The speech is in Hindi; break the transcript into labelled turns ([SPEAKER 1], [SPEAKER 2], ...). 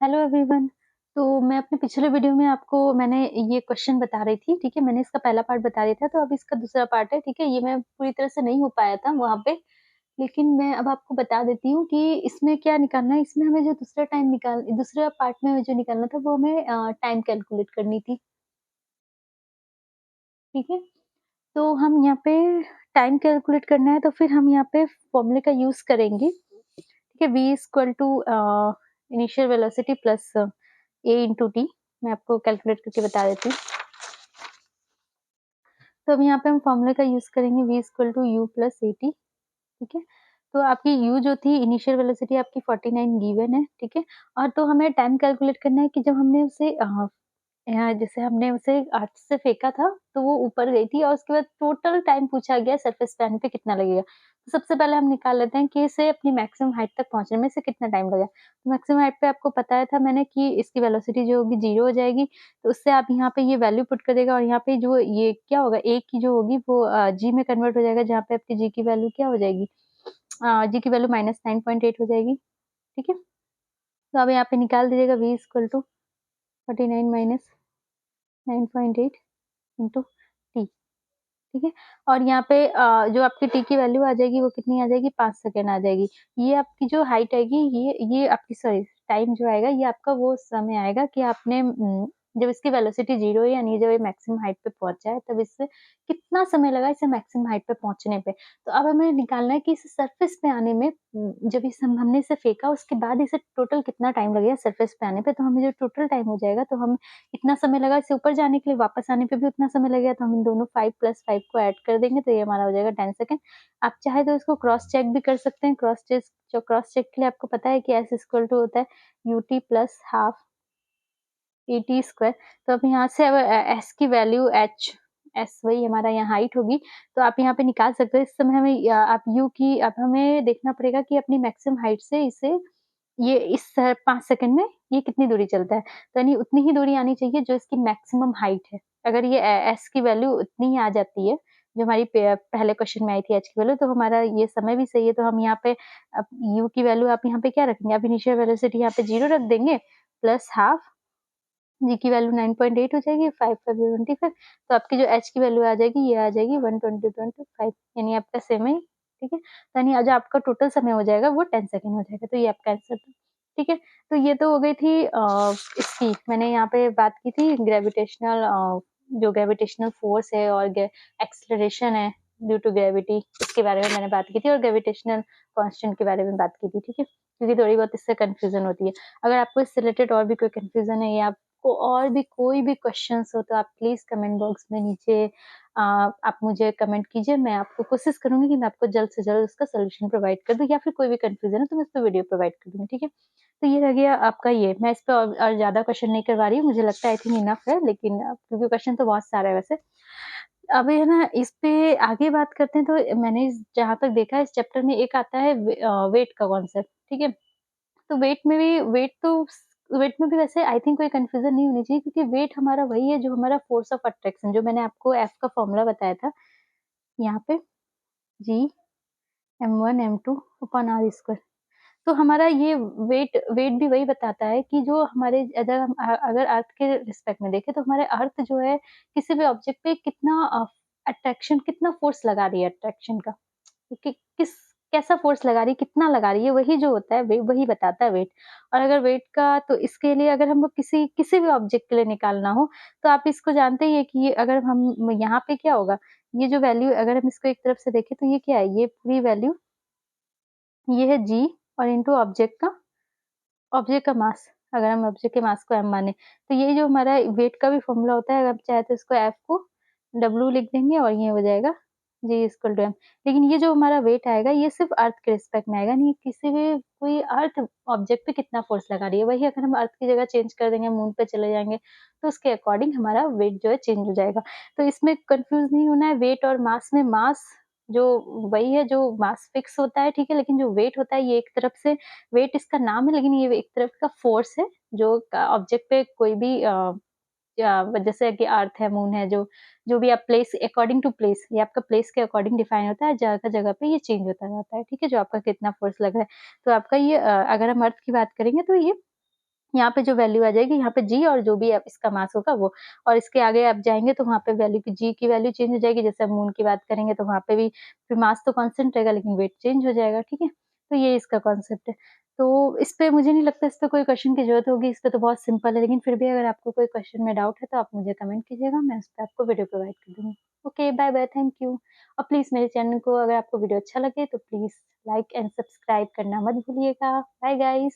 [SPEAKER 1] Hello everyone. तो मैं अपने पिछले वीडियो में आपको मैंने ये क्वेश्चन बता रही थी, ठीक है? मैंने इसका पहला पार्ट बता दिया था, तो अब इसका दूसरा पार्ट है, ठीक है? ये मैं पूरी तरह से नहीं हो पाया था वहाँ पे, लेकिन मैं अब आपको बता देती हूँ कि इसमें क्या निकालना है। इसमें हमें जो दूसरा पार्ट में जो निकालना था, वो हमें टाइम कैलकुलेट करनी थी, ठीक है? तो हम यहाँ पे टाइम कैलकुलेट करना है, तो फिर हम यहाँ पे फॉर्मूले का यूज़ करेंगे, ठीक है? v equal to initial velocity plus a into t. मैं आपको कैलकुलेट करके बता देती हूँ। तो अब यहाँ पे हम फॉर्मूले का यूज़ करेंगे v equal to u plus a t, ठीक है? तो आपकी u जो थी इनिशियल वेलोसिटी आपकी 49 गिवन है, ठीक है? और तो हमें टाइम कैलकुलेट करना है कि जब हमने उसे जैसे हमने उसे अर्थ से फेंका था, तो वो ऊपर गई थी और उसके बाद टोटल टाइम पूछा गया सरफेस पे आने पे कितना लगेगा। तो सबसे पहले हम निकाल लेते हैं कि इसे अपनी मैक्सिमम हाइट तक पहुँचने में इसे कितना टाइम लगा। तो मैक्सिमम हाइट पे आपको बताया था मैंने कि इसकी वेलोसिटी जो होगी 0 हो जाएगी, तो उससे आप यहाँ पे ये वैल्यू पुट कर देगा और यहाँ पे जो ये क्या होगा, a की जो होगी वो g में कन्वर्ट हो जाएगा, जहाँ पे आपकी g की वैल्यू क्या हो जाएगी, g की वैल्यू -9.8 हो जाएगी, ठीक है? तो अब यहाँ पे निकाल दीजिएगा v equal to 49 minus 9.8 into t, ठीक है? और यहाँ पे जो आपकी टी की वैल्यू आ जाएगी वो कितनी आ जाएगी, 5 सेकंड आ जाएगी। ये आपकी जो हाइट आएगी, ये आपकी सॉरी टाइम जो आएगा, ये आपका वो समय आएगा कि आपने जब इसकी वेलोसिटी 0 है, यानी जब ये मैक्सिमम हाइट पे पहुँचा है, तब इससे कितना समय लगा इसे मैक्सिमम हाइट पे पहुँचने पे। तो अब हमें निकालना है कि इसे सरफेस पे आने में जब हमने इसे फेंका उसके बाद इसे टोटल कितना टाइम लगेगा सरफेस पे आने पे। तो हमें जो टोटल टाइम हो जाएगा, तो हम इतना समय लगा इसे ऊपर जाने के लिए, वापस आने पे भी उतना समय लगेगा, तो हम इन दोनों 5 + 5 को ऐड कर देंगे, तो ये हमारा हो जाएगा 10 सेकंड। आप चाहे तो इसको क्रॉस चेक भी कर सकते हैं। क्रॉस चेक के लिए आपको पता है कि s इक्वल टू होता है ut plus half at square. तो अब यहाँ से अब s की वैल्यू s वही हमारा यहाँ हाइट होगी, तो आप यहाँ पे निकाल सकते हो। इस समय हमें आप u की अब हमें देखना पड़ेगा कि अपनी मैक्सिमम हाइट से ये इस 5 सेकंड में ये कितनी दूरी चलता है। तो यानी उतनी ही दूरी आनी चाहिए जो इसकी मैक्सिमम हाइट है। अगर ये s की वैल्यू उतनी ही आ जाती है, जो हमारी पहले क्वेश्चन में आई थी h की वैल्यू, तो हमारा ये समय भी सही है। तो हम यहाँ पे अब u की वैल्यू आप यहाँ पे क्या रखेंगे, आप इनिशियल वेलोसिटी यहाँ पे 0 रख देंगे, प्लस हाफ g की वैल्यू 9.8 हो जाएगी, 5 5 25, तो आपकी जो h की वैल्यू आ जाएगी, ये आ जाएगी 120.25, यानी आपका सेम है, ठीक है? यानी जो आपका टोटल समय हो जाएगा वो 10 सेकंड हो जाएगा, तो ये आपका आंसर था, ठीक है? तो ये तो हो गई थी इसकी मैंने यहाँ पे बात की थी जो ग्रेविटेशनल फोर्स है और एक्सेलरेशन है ड्यू टू ग्रेविटी, इसके बारे में मैंने बात की थी, और ग्रेविटेशनल कांस्टेंट के बारे में बात की थी, ठीक है? क्योंकि थोड़ी बहुत इससे कन्फ्यूजन होती है। अगर आपको इससे रिलेटेड और भी कोई कन्फ्यूजन है या आपको और भी कोई भी क्वेश्चंस हो, तो आप प्लीज़ कमेंट बॉक्स में नीचे आप मुझे कमेंट कीजिए। मैं आपको कोशिश करूँगी कि मैं आपको जल्द से जल्द उसका सॉल्यूशन प्रोवाइड कर दूँ, या फिर कोई भी कन्फ्यूजन है तो मैं उस पे वीडियो प्रोवाइड कर दूँगी, ठीक है? तो ये रह गया आपका ये, मैं इस पे और ज़्यादा क्वेश्चन नहीं करवा रही हूँ, मुझे लगता है आई थिंक इनफ है, लेकिन क्योंकि क्वेश्चन तो बहुत सारा है वैसे। अब है ना, इस पे आगे बात करते हैं। तो मैंने जहाँ तक देखा है इस चैप्टर में एक आता है वेट का कॉन्सेप्ट, ठीक है? तो वेट में भी वैसे आई थिंक कोई कन्फ्यूज़न नहीं होनी चाहिए, क्योंकि वेट हमारा वही है जो हमारा फ़ोर्स ऑफ अट्रैक्शन, जो मैंने आपको F का फ़ॉर्मूला बताया था, यहाँ पे G m1 m2 upon r square. तो हमारा ये वेट भी वही बताता है कि जो हमारे अगर अर्थ के रिस्पेक्ट में देखें, तो हमारे अर्थ जो है किसी भी ऑब्जेक्ट पे कितना फ़ोर्स लगा रही है अट्रैक्शन का। कि किस कैसा फ़ोर्स लगा रही है, कितना लगा रही है, वही जो होता है वही बताता है वेट। और अगर वेट का, तो इसके लिए अगर हमको किसी भी ऑब्जेक्ट के लिए निकालना हो, तो आप इसको जानते ही हैं कि ये अगर हम यहाँ पे क्या होगा, ये जो वैल्यू अगर हम इसको एक तरफ से देखें, तो ये क्या है, ये पूरी वैल्यू ये है g, और इंटू ऑब्जेक्ट का मास, अगर हम ऑब्जेक्ट के मास को m माने, तो ये जो हमारा वेट का भी फ़ॉर्मूला होता है, अगर आप चाहें तो इसको F को W लिख देंगे और ये हो जाएगा G इक्वल टू M। लेकिन ये जो हमारा वेट आएगा, ये सिर्फ़ अर्थ के रिस्पेक्ट में आएगा, नहीं किसी भी कोई अर्थ ऑब्जेक्ट पे कितना फ़ोर्स लगा रही है, वही अगर हम अर्थ की जगह चेंज कर देंगे, मून पे चले जाएँगे, तो उसके अकॉर्डिंग हमारा वेट जो है चेंज हो जाएगा। तो इसमें कन्फ्यूज़ नहीं होना है, वेट और मास में मास जो वही है जो मास फिक्स होता है, ठीक है? लेकिन जो वेट होता है, ये एक तरफ से वेट इसका नाम है, लेकिन ये एक तरफ का फ़ोर्स है, जो ऑब्जेक्ट पे कोई भी जैसे कि अर्थ है, मून है, जो जो भी आप प्लेस अकॉर्डिंग टू प्लेस, ये आपका प्लेस के अकॉर्डिंग डिफाइन होता है, जगह-जगह पे ये चेंज होता जाता है, ठीक है? जो आपका कितना फ़ोर्स लग रहा है। तो आपका ये अगर हम अर्थ की बात करेंगे, तो ये यहाँ पे जो वैल्यू आ जाएगी, यहाँ पे जी और जो भी इसका मास होगा वो, और इसके आगे आप जाएँगे तो वहाँ पे वैल्यू की जी की वैल्यू चेंज हो जाएगी। जैसे अब मून की बात करेंगे तो वहाँ पे भी फिर मास तो कांस्टेंट रहेगा लेकिन वेट चेंज हो जाएगा, ठीक है? तो ये इसका कॉन्सेप्ट है। तो इस पे मुझे नहीं लगता इस पे कोई क्वेश्चन की ज़रूरत होगी, इस पे तो बहुत सिंपल है, लेकिन फिर भी अगर आपको कोई क्वेश्चन में डाउट है तो आप मुझे कमेंट कीजिएगा, मैं उस पे आपको वीडियो प्रोवाइड कर दूँगी। Okay, bye-bye, thank you. और प्लीज़ मेरे चैनल को अगर आपको वीडियो अच्छा लगे तो प्लीज़ लाइक एंड सब्सक्राइब करना मत भूलिएगा। Bye guys.